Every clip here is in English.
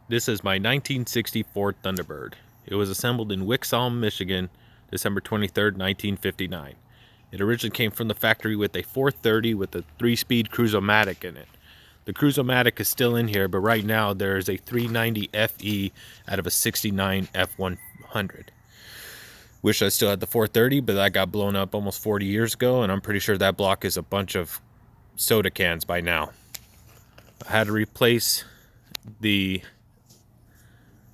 This is my 1960 Ford Thunderbird. It was assembled in Wixom, Michigan, December 23rd, 1959. It originally came from the factory with a 430 with a 3-speed Cruise-O-Matic in it. The Cruise-O-Matic is still in here, but right now there is a 390 FE out of a 69 F100. Wish I still had the 430, but that got blown up almost 40 years ago, and I'm pretty sure that block is a bunch of soda cans by now. I had to replace the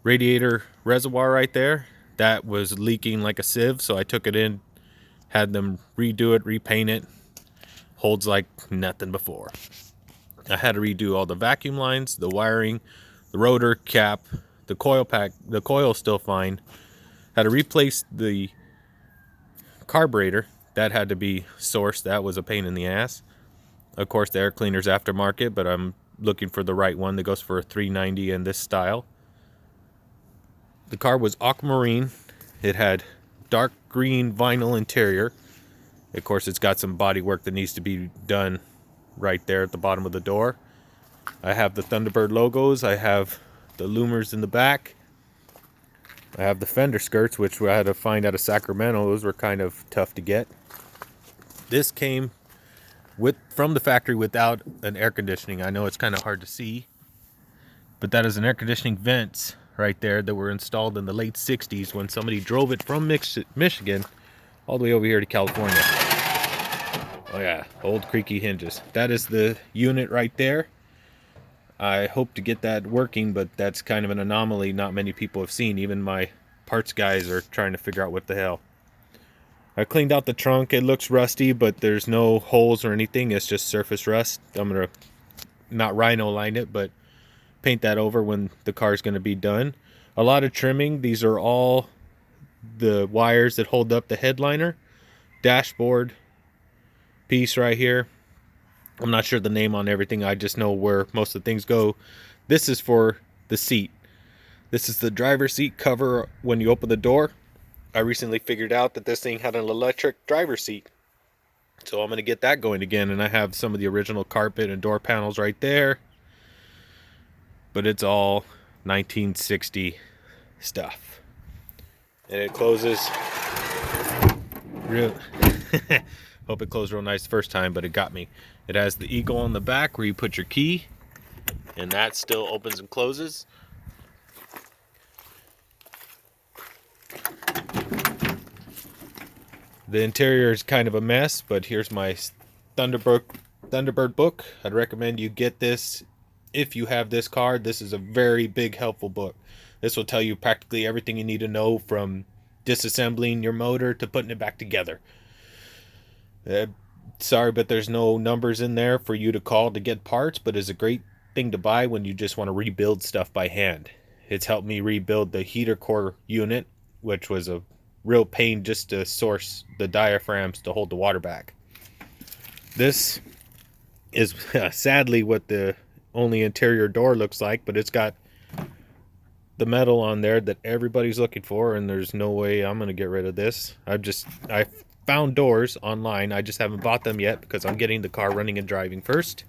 radiator reservoir right there. That was leaking like a sieve, so I took it in, had them redo it, repaint it. Holds like nothing before. I had to redo all the vacuum lines, the wiring, the rotor cap, the coil pack. The coil's still fine. Had to replace the carburetor. That had to be sourced. That was a pain in the ass. Of course, the air cleaner's aftermarket, but I'm looking for the right one that goes for a 390 in this style. The car was aquamarine. It had dark green vinyl interior. Of course, it's got some body work that needs to be done right there at the bottom of the door. I have the Thunderbird logos. I have the loomers in the back. I have the fender skirts, which I had to find out of Sacramento. Those were kind of tough to get. This came from the factory without an air conditioning. I know it's kind of hard to see, but that is an air conditioning vents right there that were installed in the late 60s when somebody drove it from Michigan all the way over here to California. Oh yeah, old creaky hinges. That is the unit right there. I hope to get that working, but that's kind of an anomaly not many people have seen. Even my parts guys are trying to figure out what the hell. I cleaned out the trunk. It looks rusty, but there's no holes or anything. It's just surface rust. I'm going to not rhino line it, but paint that over when the car's going to be done. A lot of trimming. These are all the wires that hold up the headliner. Dashboard piece right here. I'm not sure the name on everything. I just know where most of the things go. This is for the seat. This is the driver's seat cover when you open the door. I recently figured out that this thing had an electric driver's seat. So I'm going to get that going again. And I have some of the original carpet and door panels right there. But it's all 1960 stuff. And it closes real... Hope it closed real nice the first time, but it got me. It has the eagle on the back where you put your key, and that still opens and closes. The interior is kind of a mess, but here's my Thunderbird book. I'd recommend you get this if you have this car. This is a very big, helpful book. This will tell you practically everything you need to know from disassembling your motor to putting it back together. Sorry, but there's no numbers in there for you to call to get parts, but it's a great thing to buy when you just want to rebuild stuff by hand. It's helped me rebuild the heater core unit, which was a real pain just to source the diaphragms to hold the water back. This is sadly what the only interior door looks like, but it's got the metal on there that everybody's looking for, and there's no way I'm going to get rid of this. I found doors online. I just haven't bought them yet because I'm getting the car running and driving first.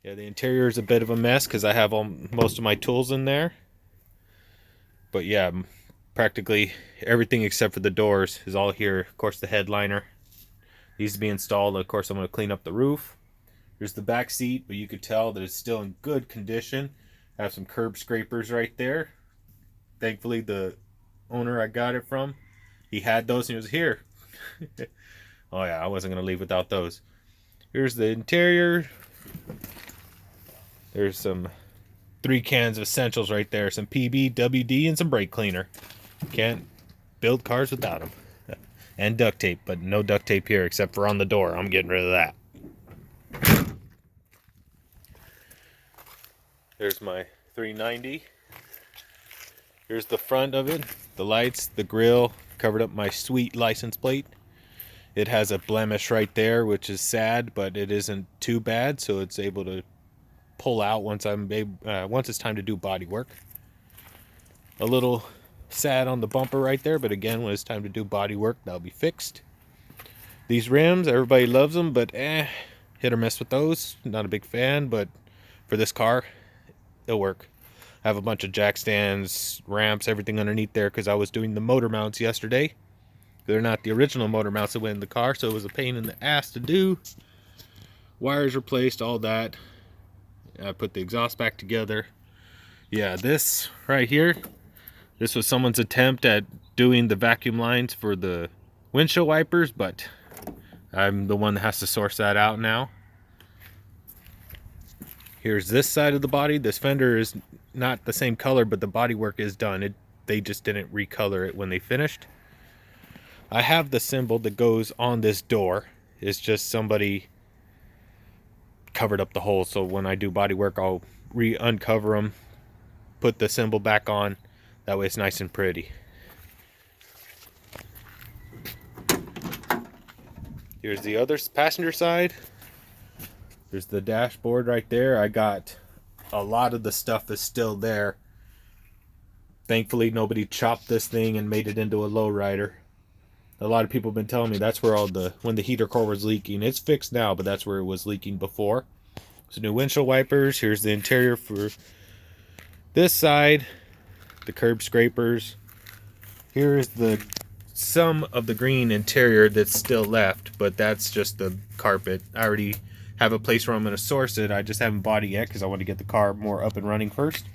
Yeah, the interior is a bit of a mess because I have most of my tools in there. But yeah, practically everything except for the doors is all here. Of course, the headliner needs to be installed. Of course, I'm going to clean up the roof. Here's the back seat, but you could tell that it's still in good condition. I have some curb scrapers right there. Thankfully, the owner I got it from, he had those and he was here. Oh yeah, I wasn't going to leave without those. Here's the interior. There's some 3 cans of essentials right there. Some PB, WD, and some brake cleaner. Can't build cars without them. And duct tape, but no duct tape here except for on the door. I'm getting rid of that. There's my 390. Here's the front of it. The lights, the grill, covered up my sweet license plate. It has a blemish right there, which is sad, but it isn't too bad, so it's able to pull out once it's time to do body work. A little sad on the bumper right there, but again, when it's time to do body work, that'll be fixed. These rims, everybody loves them, but hit or miss with those. Not a big fan, but for this car, it'll work. I have a bunch of jack stands, ramps, everything underneath there because I was doing the motor mounts yesterday. They're not the original motor mounts that went in the car, so it was a pain in the ass to do. Wires replaced, all that. I put the exhaust back together. Yeah, this right here, this was someone's attempt at doing the vacuum lines for the windshield wipers, but I'm the one that has to source that out now. Here's this side of the body. This fender is not the same color, but the body work is done. They just didn't recolor it when they finished. I have the symbol that goes on this door. It's just somebody covered up the hole, so when I do body work, I'll uncover them, put the symbol back on. That way it's nice and pretty. Here's the other passenger side. There's the dashboard right there. I got a lot of the stuff is still there. Thankfully, nobody chopped this thing and made it into a lowrider. A lot of people have been telling me that's where when the heater core was leaking. It's fixed now, but that's where it was leaking before. So new windshield wipers. Here's the interior for this side. The curb scrapers. Here's some of the green interior that's still left, but that's just the carpet. I already have a place where I'm going to source it. I just haven't bought it yet because I want to get the car more up and running first.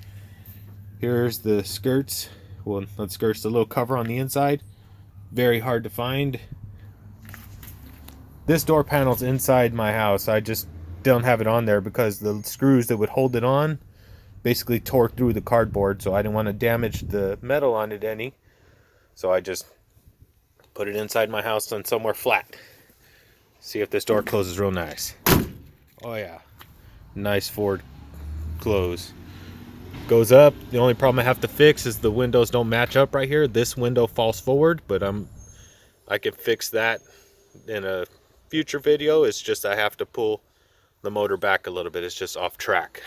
Here's the skirts. Well, not skirts, the little cover on the inside. Very hard to find. This door panel's inside my house. I just don't have it on there because the screws that would hold it on basically tore through the cardboard, so I didn't want to damage the metal on it any. So I just put it inside my house on somewhere flat. See if this door closes real nice. Oh yeah, nice Ford close. Goes up. The only problem I have to fix is the windows don't match up right here. This window falls forward, but I can fix that in a future video. It's just I have to pull the motor back a little bit. It's just off track.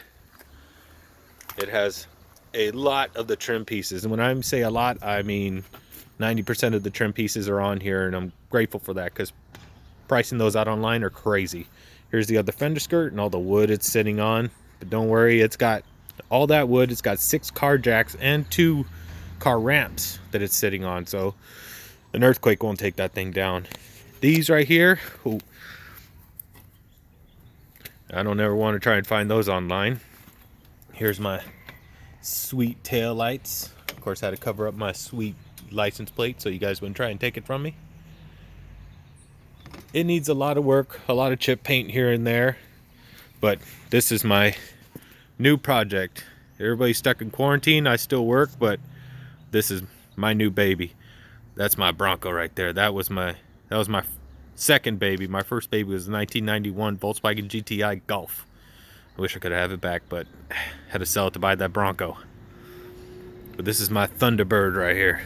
It has a lot of the trim pieces, and when I say a lot, I mean 90% of the trim pieces are on here, and I'm grateful for that because pricing those out online are crazy. Here's the other fender skirt and all the wood it's sitting on, but don't worry, it's got all that wood. It's got 6 car jacks and 2 car ramps that it's sitting on, so an earthquake won't take that thing down. These right here, ooh, I don't ever want to try and find those online. Here's my sweet tail lights. Of course, I had to cover up my sweet license plate so you guys wouldn't try and take it from me. It needs a lot of work, a lot of chip paint here and there, but this is my new project. Everybody's stuck in quarantine. I still work, but this is my new baby. That's my Bronco right there. That was my second baby. My first baby was a 1991 Volkswagen GTI Golf. I wish I could have it back, but had to sell it to buy that Bronco. But this is my Thunderbird right here.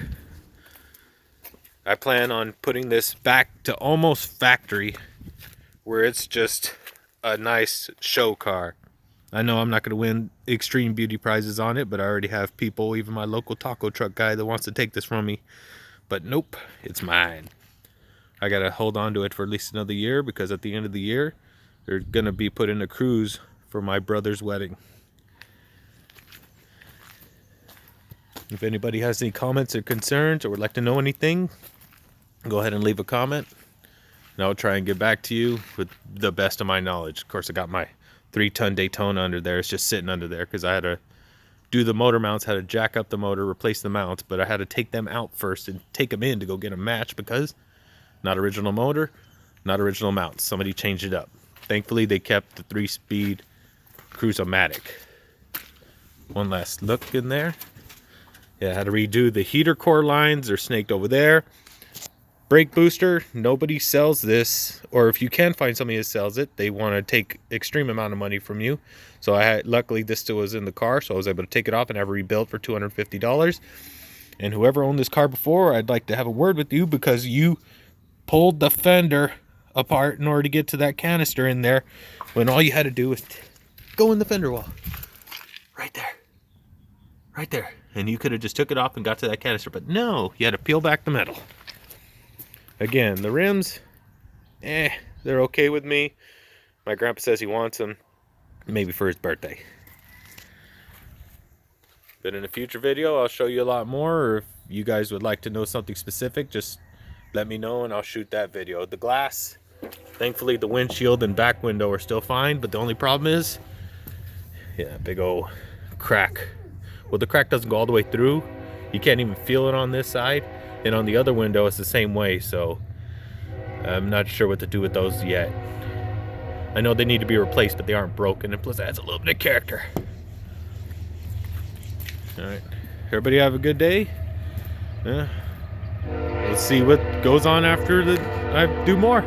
I plan on putting this back to almost factory, where it's just a nice show car. I know I'm not going to win extreme beauty prizes on it, but I already have people, even my local taco truck guy, that wants to take this from me. But nope, it's mine. I got to hold on to it for at least another year, because at the end of the year, they're going to be put in a cruise for my brother's wedding. If anybody has any comments or concerns or would like to know anything, go ahead and leave a comment, and I'll try and get back to you with the best of my knowledge. Of course, I got my 3-ton Daytona under there. It's just sitting under there because I had to do the motor mounts, had to jack up the motor, replace the mounts, but I had to take them out first and take them in to go get a match because not original motor, not original mounts. Somebody changed it up. Thankfully, they kept the 3-speed Cruise-O-Matic. One last look in there. Yeah, I had to redo the heater core lines. They're snaked over there. Brake booster, nobody sells this, or if you can find somebody that sells it, they want to take extreme amount of money from you. So luckily this still was in the car, so I was able to take it off and have it rebuilt for $250. And whoever owned this car before, I'd like to have a word with you, because you pulled the fender apart in order to get to that canister in there, when all you had to do was go in the fender wall. Right there. Right there. And you could have just took it off and got to that canister, but no, you had to peel back the metal. Again, the rims, they're okay with me. My grandpa says he wants them, maybe for his birthday. But in a future video, I'll show you a lot more, or if you guys would like to know something specific, just let me know and I'll shoot that video. The glass, thankfully the windshield and back window are still fine, but the only problem is, yeah, big old crack. Well, the crack doesn't go all the way through. You can't even feel it on this side. And on the other window, it's the same way, so I'm not sure what to do with those yet. I know they need to be replaced, but they aren't broken, and plus it adds a little bit of character. Alright, everybody have a good day. Let's see what goes on after I do more.